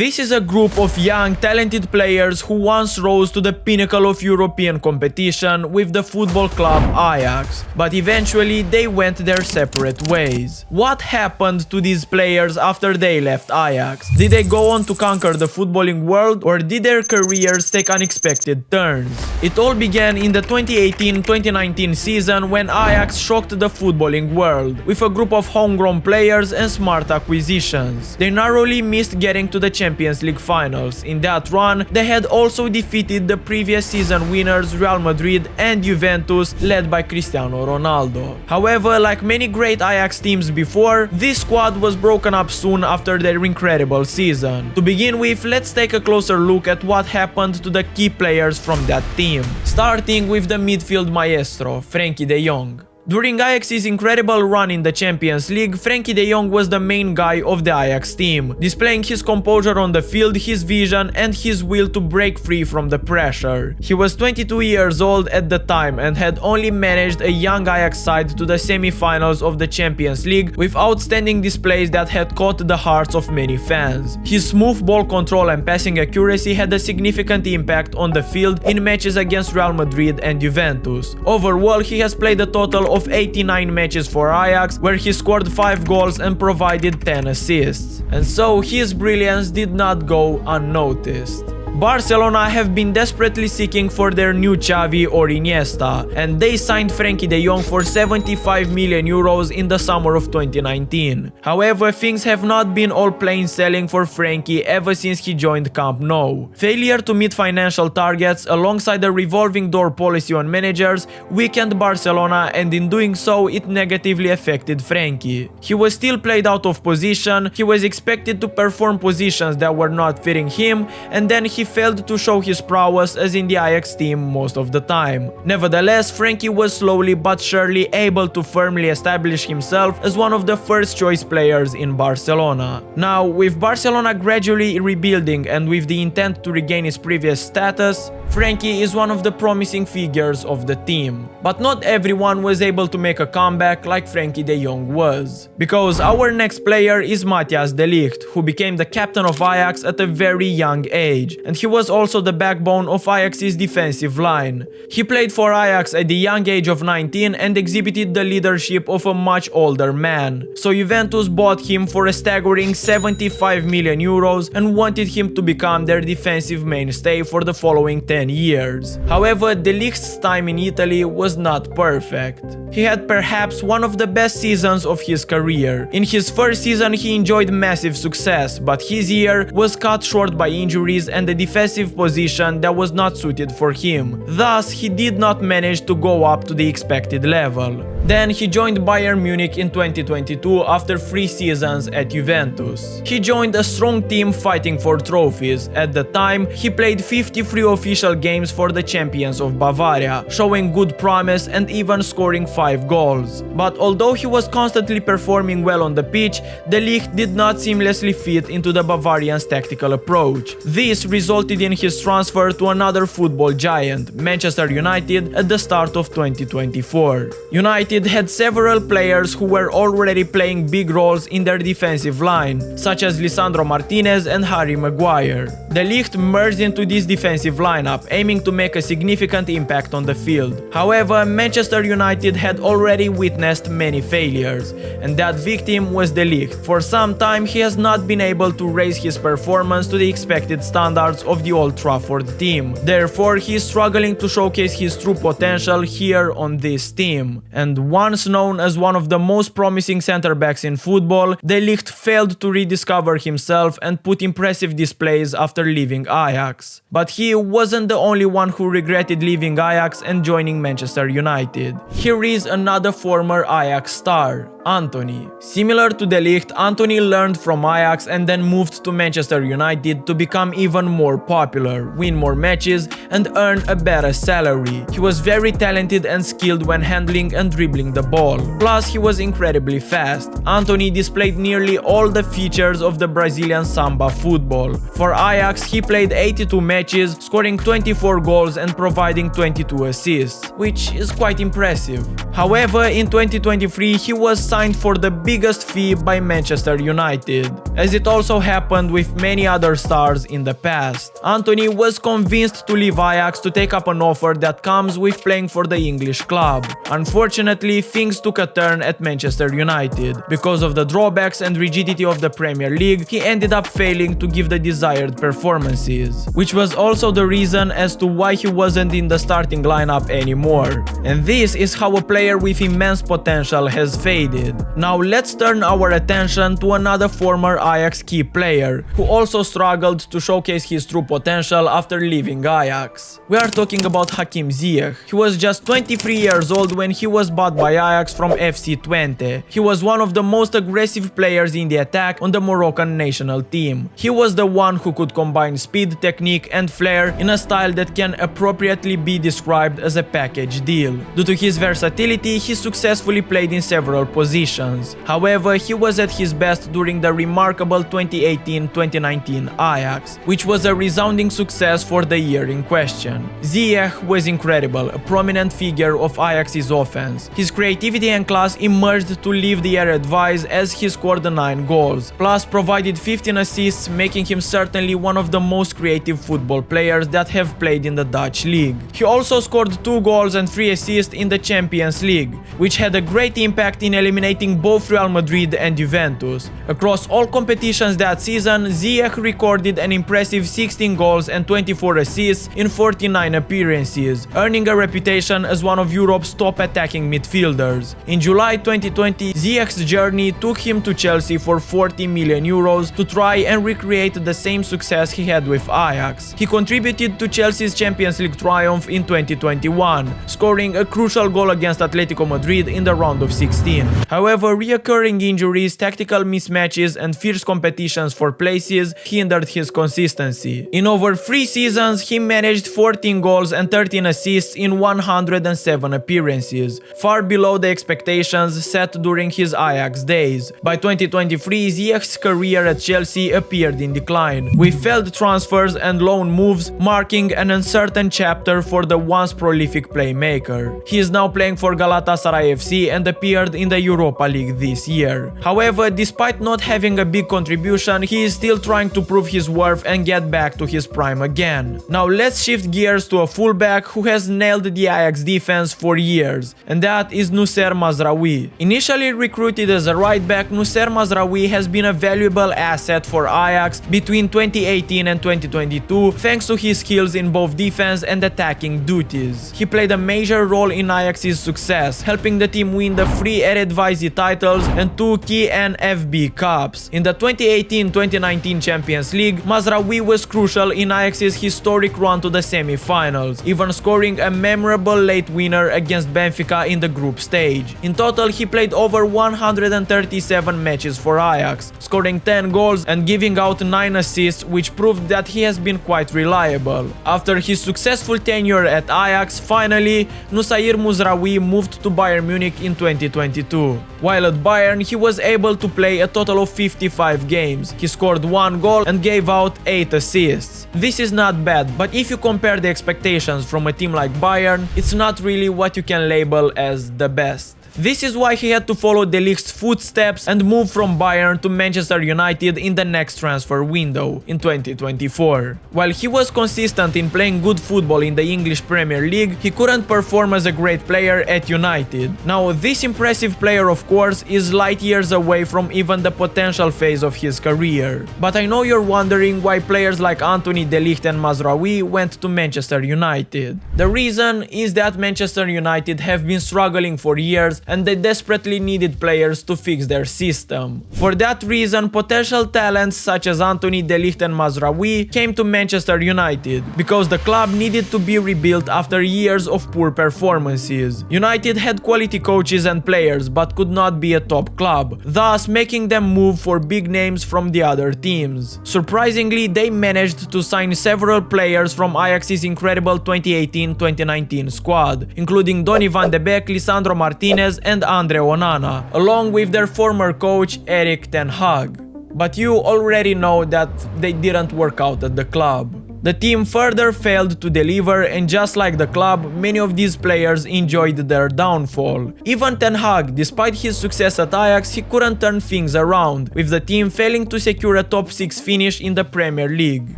This is a group of young, talented players who once rose to the pinnacle of European competition with the football club Ajax, but eventually they went their separate ways. What happened to these players after they left Ajax? Did they go on to conquer the footballing world, or did their careers take unexpected turns? It all began in the 2018-2019 season when Ajax shocked the footballing world with a group of homegrown players and smart acquisitions. They narrowly missed getting to the Champions League finals. In that run, they had also defeated the previous season winners Real Madrid and Juventus, led by Cristiano Ronaldo. However, like many great Ajax teams before, this squad was broken up soon after their incredible season. To begin with, let's take a closer look at what happened to the key players from that team. Starting with the midfield maestro, Frenkie de Jong. During Ajax's incredible run in the Champions League, Frenkie de Jong was the main guy of the Ajax team, displaying his composure on the field, his vision and his will to break free from the pressure. He was 22 years old at the time and had only managed a young Ajax side to the semi-finals of the Champions League with outstanding displays that had caught the hearts of many fans. His smooth ball control and passing accuracy had a significant impact on the field in matches against Real Madrid and Juventus. Overall, he has played a total of 89 matches for Ajax, where he scored 5 goals and provided 10 assists. And so his brilliance did not go unnoticed. Barcelona have been desperately seeking for their new Xavi or Iniesta, and they signed Frenkie de Jong for 75 million euros in the summer of 2019. However, things have not been all plain sailing for Frenkie ever since he joined Camp Nou. Failure to meet financial targets alongside a revolving door policy on managers weakened Barcelona, and in doing so it negatively affected Frenkie. He was still played out of position, he was expected to perform positions that were not fitting him, and then he failed to show his prowess as in the Ajax team most of the time. Nevertheless, Frenkie was slowly but surely able to firmly establish himself as one of the first choice players in Barcelona. Now, with Barcelona gradually rebuilding and with the intent to regain his previous status, Frenkie is one of the promising figures of the team. But not everyone was able to make a comeback like Frenkie de Jong was. Because our next player is Matthijs de Ligt, who became the captain of Ajax at a very young age, and he was also the backbone of Ajax's defensive line. He played for Ajax at the young age of 19 and exhibited the leadership of a much older man. So Juventus bought him for a staggering 75 million euros and wanted him to become their defensive mainstay for the following 10 years. However, de Ligt's time in Italy was not perfect. He had perhaps one of the best seasons of his career. In his first season he enjoyed massive success, but his year was cut short by injuries and a defensive position that was not suited for him. Thus, he did not manage to go up to the expected level. Then he joined Bayern Munich in 2022 after 3 seasons at Juventus. He joined a strong team fighting for trophies. At the time, he played 53 official games for the champions of Bavaria, showing good promise and even scoring 5 goals. But although he was constantly performing well on the pitch, de Ligt did not seamlessly fit into the Bavarians' tactical approach. This resulted in his transfer to another football giant, Manchester United, at the start of 2024. United had several players who were already playing big roles in their defensive line, such as Lisandro Martinez and Harry Maguire. De Ligt merged into this defensive lineup, aiming to make a significant impact on the field. However, Manchester United had already witnessed many failures, and that victim was de Ligt. For some time, he has not been able to raise his performance to the expected standards of the Old Trafford team. Therefore, he is struggling to showcase his true potential here on this team. And once known as one of the most promising center-backs in football, de Ligt failed to rediscover himself and put impressive displays after leaving Ajax. But he wasn't the only one who regretted leaving Ajax and joining Manchester United. Here is another former Ajax star, Antony. Similar to de Ligt, Antony learned from Ajax and then moved to Manchester United to become even more popular, win more matches and earn a better salary. He was very talented and skilled when handling and dribbling the ball. Plus, he was incredibly fast. Antony displayed nearly all the features of the Brazilian samba football. For Ajax, Ajax, he played 82 matches, scoring 24 goals and providing 22 assists, which is quite impressive. However, in 2023 he was signed for the biggest fee by Manchester United, as it also happened with many other stars in the past. Antony was convinced to leave Ajax to take up an offer that comes with playing for the English club. Unfortunately, things took a turn at Manchester United. Because of the drawbacks and rigidity of the Premier League, he ended up failing to give the desired performances, which was also the reason as to why he wasn't in the starting lineup anymore. And this is how a player with immense potential has faded. Now let's turn our attention to another former Ajax key player, who also struggled to showcase his true potential after leaving Ajax. We are talking about Hakim Ziyech. He was just 23 years old when he was bought by Ajax from FC Twente. He was one of the most aggressive players in the attack on the Moroccan national team. He was the one who could combine speed, technique and flair in a style that can appropriately be described as a package deal. Due to his versatility, he successfully played in several positions. However, he was at his best during the remarkable 2018-2019 Ajax, which was a resounding success for the year in question. Ziyech was incredible, a prominent figure of Ajax's offense. His creativity and class emerged to leave the air advice as he scored 9 goals, plus provided 15 assists, making him certainly one of the most creative football players that have played in the Dutch league. He also scored 2 goals and 3 assists in the Champions League, which had a great impact in eliminating both Real Madrid and Juventus. Across all competitions that season, Ziyech recorded an impressive 16 goals and 24 assists in 49 appearances, earning a reputation as one of Europe's top attacking midfielders. In July 2020, Ziyech's journey took him to Chelsea for 40 million euros to try and recreate the same success he had with Ajax. He contributed to Chelsea's Champions League triumph in 2021, scoring a crucial goal against Atletico Madrid in the round of 16. However, reoccurring injuries, tactical mismatches and fierce competitions for places hindered his consistency. In over 3 seasons, he managed 14 goals and 13 assists in 107 appearances, far below the expectations set during his Ajax days. By 2023, Ziyech's career at Chelsea appeared in decline, with failed transfers and loan moves marking an uncertain chapter for the once prolific playmaker. He is now playing for Galatasaray FC and appeared in the Europa League this year. However, despite not having a big contribution, he is still trying to prove his worth and get back to his prime again. Now let's shift gears to a fullback who has nailed the Ajax defense for years, and that is Noussair Mazraoui. Initially recruited as a right back, Noussair Mazraoui has been a valuable asset for Ajax between 2018 and 2022 thanks to his skills in both defense and attacking duties. He played a major role in Ajax's success, helping the team win the 3 Eredivisie titles and 2 key NFB Cups. In the 2018-2019 Champions League, Mazraoui was crucial in Ajax's historic run to the semi-finals, even scoring a memorable late winner against Benfica in the group stage. In total, he played over 137 matches for Ajax, scoring 10 goals and giving out 9 assists, which proved that he has been quite reliable. After his successful tenure at Ajax, finally, Noussair Mazraoui moved to Bayern Munich in 2022. While at Bayern, he was able to play a total of 55 games. He scored 1 goal and gave out 8 assists. This is not bad, but if you compare the expectations from a team like Bayern, it's not really what you can label as the best. This is why he had to follow De Ligt's footsteps and move from Bayern to Manchester United in the next transfer window, in 2024. While he was consistent in playing good football in the English Premier League, he couldn't perform as a great player at United. Now, this impressive player, of course, is light years away from even the potential phase of his career. But I know you're wondering why players like Antony, De Ligt and Mazraoui went to Manchester United. The reason is that Manchester United have been struggling for years and they desperately needed players to fix their system. For that reason, potential talents such as Antony, De Ligt and Mazraoui came to Manchester United, because the club needed to be rebuilt after years of poor performances. United had quality coaches and players but could not be a top club, thus making them move for big names from the other teams. Surprisingly, they managed to sign several players from Ajax's incredible 2018-2019 squad, including Donny van de Beek, Lisandro Martinez and Andre Onana, along with their former coach Erik ten Hag. But you already know that they didn't work out at the club. The team further failed to deliver, and just like the club, many of these players enjoyed their downfall. Even Ten Hag, despite his success at Ajax, he couldn't turn things around, with the team failing to secure a top 6 finish in the Premier League.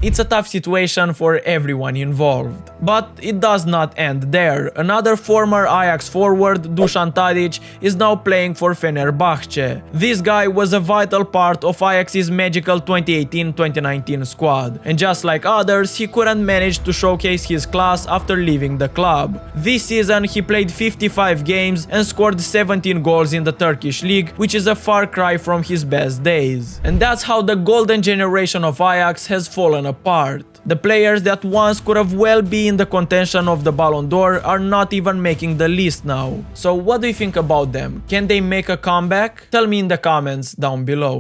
It's a tough situation for everyone involved. But it does not end there. Another former Ajax forward, Dusan Tadic, is now playing for Fenerbahce. This guy was a vital part of Ajax's magical 2018-2019 squad, and just like others, he couldn't manage to showcase his class after leaving the club. This season he played 55 games and scored 17 goals in the Turkish league, which is a far cry from his best days. And that's how the golden generation of Ajax has fallen apart. The players that once could have well been in the contention of the Ballon d'Or are not even making the list now. So what do you think about them? Can they make a comeback? Tell me in the comments down below.